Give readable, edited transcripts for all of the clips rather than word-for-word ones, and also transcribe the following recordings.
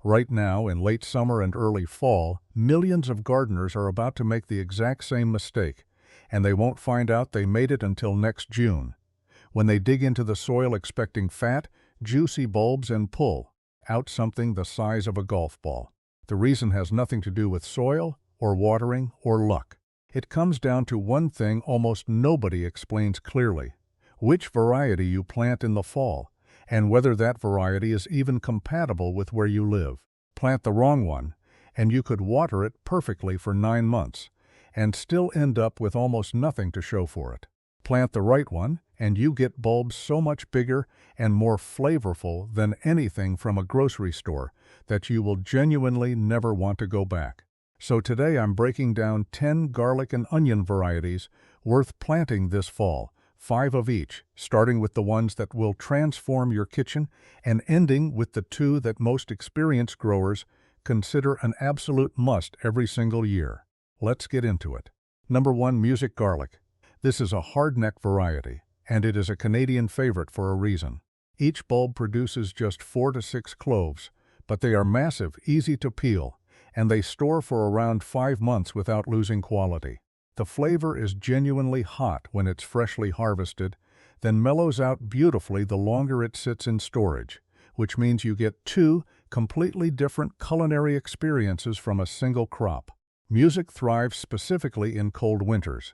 Right now, in late summer and early fall, millions of gardeners are about to make the exact same mistake, and they won't find out they made it until next June, when they dig into the soil expecting fat, juicy bulbs and pull out something the size of a golf ball. The reason has nothing to do with soil, or watering, or luck. It comes down to one thing almost nobody explains clearly: which variety you plant in the fall, and whether that variety is even compatible with where you live. Plant the wrong one, and you could water it perfectly for 9 months, and still end up with almost nothing to show for it. Plant the right one, and you get bulbs so much bigger and more flavorful than anything from a grocery store that you will genuinely never want to go back. So today I'm breaking down 10 garlic and onion varieties worth planting this fall, 5 of each, starting with the ones that will transform your kitchen and ending with the 2 that most experienced growers consider an absolute must every single year. Let's get into it. Number 1. Music garlic. This is a hardneck variety, and it is a Canadian favorite for a reason. Each bulb produces just 4 to 6 cloves, but they are massive, easy to peel, and they store for around 5 months without losing quality. The flavor is genuinely hot when it's freshly harvested, then mellows out beautifully the longer it sits in storage, which means you get 2 completely different culinary experiences from a single crop. Music thrives specifically in cold winters,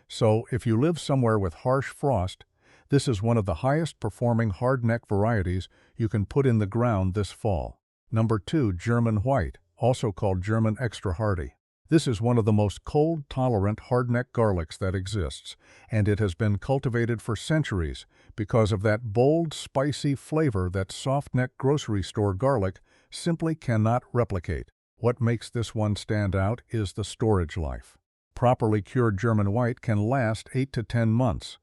so if you live somewhere with harsh frost, this is one of the highest performing hardneck varieties you can put in the ground this fall. Number 2. German white, also called German extra hardy. This is one of the most cold-tolerant hardneck garlics that exists, and it has been cultivated for centuries because of that bold, spicy flavor that soft-neck grocery store garlic simply cannot replicate. What makes this one stand out is the storage life. Properly cured German white can last 8 to 10 months,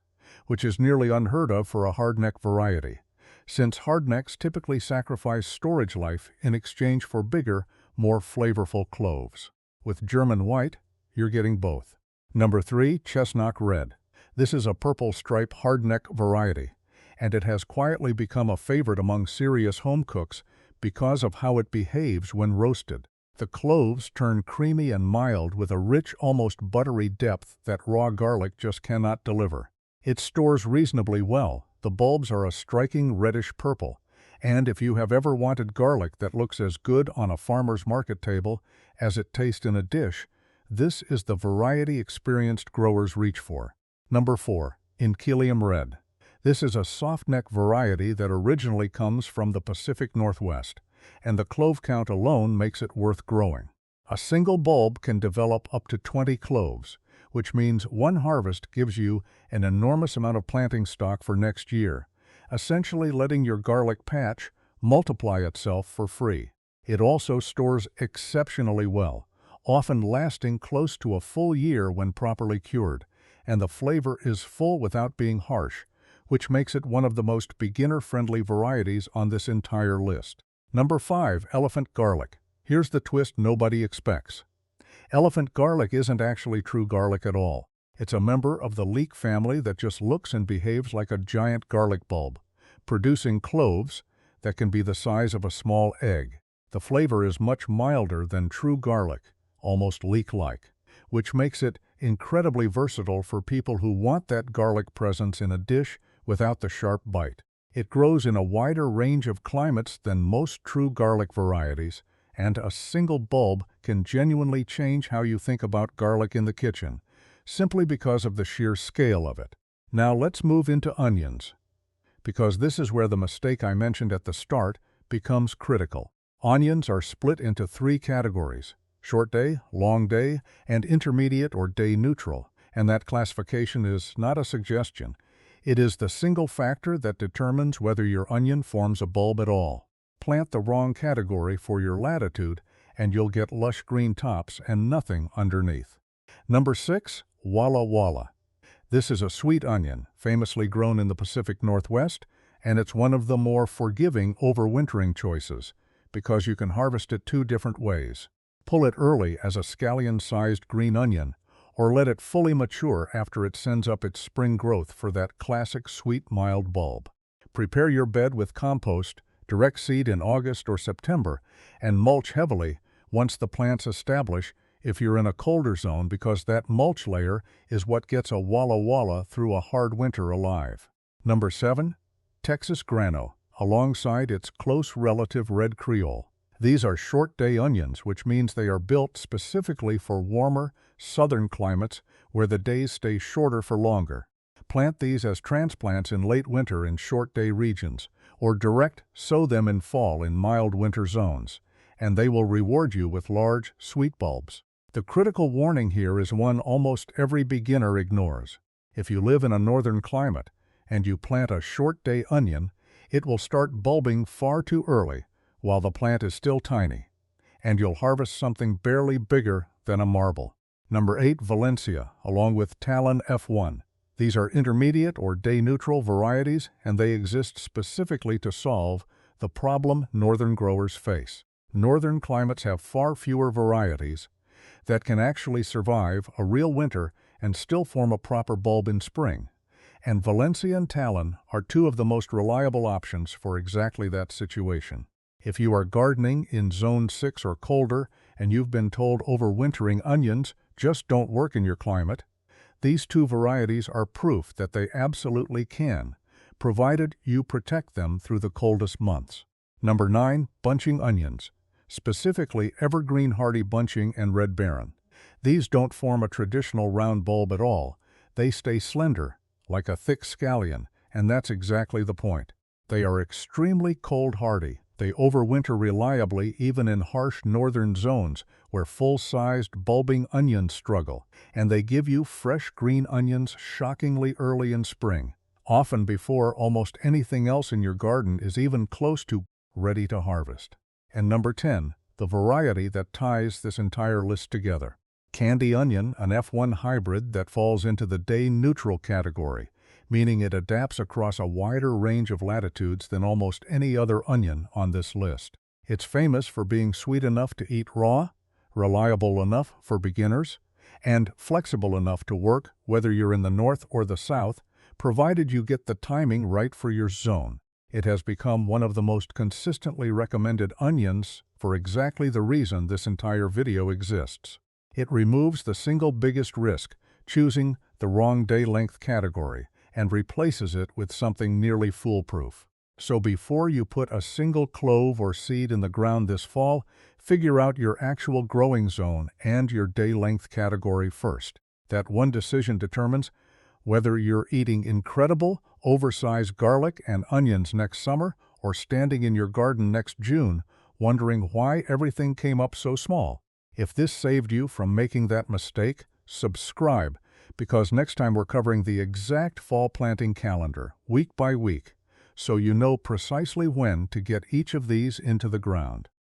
which is nearly unheard of for a hardneck variety, since hardnecks typically sacrifice storage life in exchange for bigger, more flavorful cloves. With German white, you're getting both. Number 3. Chestnut red. This is a purple stripe hardneck variety, and it has quietly become a favorite among serious home cooks because of how it behaves when roasted. The cloves turn creamy and mild with a rich, almost buttery depth that raw garlic just cannot deliver. It stores reasonably well. The bulbs are a striking reddish purple, and if you have ever wanted garlic that looks as good on a farmer's market table as it tastes in a dish, this is the variety experienced growers reach for. Number 4. Inchelium red. This is a soft-neck variety that originally comes from the Pacific Northwest, and the clove count alone makes it worth growing. A single bulb can develop up to 20 cloves, which means one harvest gives you an enormous amount of planting stock for next year, essentially letting your garlic patch multiply itself for free. It also stores exceptionally well, often lasting close to a full year when properly cured, and the flavor is full without being harsh, which makes it one of the most beginner-friendly varieties on this entire list. Number 5. Elephant garlic. Here's the twist nobody expects. Elephant garlic isn't actually true garlic at all. It's a member of the leek family that just looks and behaves like a giant garlic bulb, producing cloves that can be the size of a small egg. The flavor is much milder than true garlic, almost leek-like, which makes it incredibly versatile for people who want that garlic presence in a dish without the sharp bite. It grows in a wider range of climates than most true garlic varieties, and a single bulb can genuinely change how you think about garlic in the kitchen, simply because of the sheer scale of it. Now let's move into onions, because this is where the mistake I mentioned at the start becomes critical. Onions are split into 3 categories: short day, long day, and intermediate or day neutral, and that classification is not a suggestion. It is the single factor that determines whether your onion forms a bulb at all. Plant the wrong category for your latitude, and you'll get lush green tops and nothing underneath. Number 6. Walla Walla. This is a sweet onion, famously grown in the Pacific Northwest, and it's one of the more forgiving overwintering choices, because you can harvest it 2 different ways. Pull it early as a scallion-sized green onion, or let it fully mature after it sends up its spring growth for that classic sweet, mild bulb. Prepare your bed with compost Direct seed in August or September, and mulch heavily once the plants establish if you're in a colder zone, because that mulch layer is what gets a Walla Walla through a hard winter alive. Number 7. Texas Grano, alongside its close relative Red Creole. These are short-day onions, which means they are built specifically for warmer, southern climates where the days stay shorter for longer. Plant these as transplants in late winter in short-day regions, or direct sow them in fall in mild winter zones, and they will reward you with large, sweet bulbs. The critical warning here is one almost every beginner ignores. If you live in a northern climate and you plant a short-day onion, it will start bulbing far too early while the plant is still tiny, and you'll harvest something barely bigger than a marble. Number 8. Valencia, along with Talon F1. These are intermediate or day-neutral varieties, and they exist specifically to solve the problem northern growers face. Northern climates have far fewer varieties that can actually survive a real winter and still form a proper bulb in spring, and Valencia and Talon are two of the most reliable options for exactly that situation. If you are gardening in Zone 6 or colder and you've been told overwintering onions just don't work in your climate, these two varieties are proof that they absolutely can, provided you protect them through the coldest months. Number 9. Bunching onions, specifically evergreen hardy bunching and red baron. These don't form a traditional round bulb at all. They stay slender, like a thick scallion, and that's exactly the point. They are extremely cold hardy. They overwinter reliably even in harsh northern zones where full-sized bulbing onions struggle, and they give you fresh green onions shockingly early in spring, often before almost anything else in your garden is even close to ready to harvest. And number 10, the variety that ties this entire list together. Candy onion, an F1 hybrid that falls into the day-neutral category, meaning it adapts across a wider range of latitudes than almost any other onion on this list. It's famous for being sweet enough to eat raw, reliable enough for beginners, and flexible enough to work whether you're in the north or the south, provided you get the timing right for your zone. It has become one of the most consistently recommended onions for exactly the reason this entire video exists. It removes the single biggest risk, choosing the wrong day length category, and replaces it with something nearly foolproof. So before you put a single clove or seed in the ground this fall, figure out your actual growing zone and your day length category first. That one decision determines whether you're eating incredible, oversized garlic and onions next summer or standing in your garden next June wondering why everything came up so small. If this saved you from making that mistake, subscribe, because next time we're covering the exact fall planting calendar, week by week, so you know precisely when to get each of these into the ground.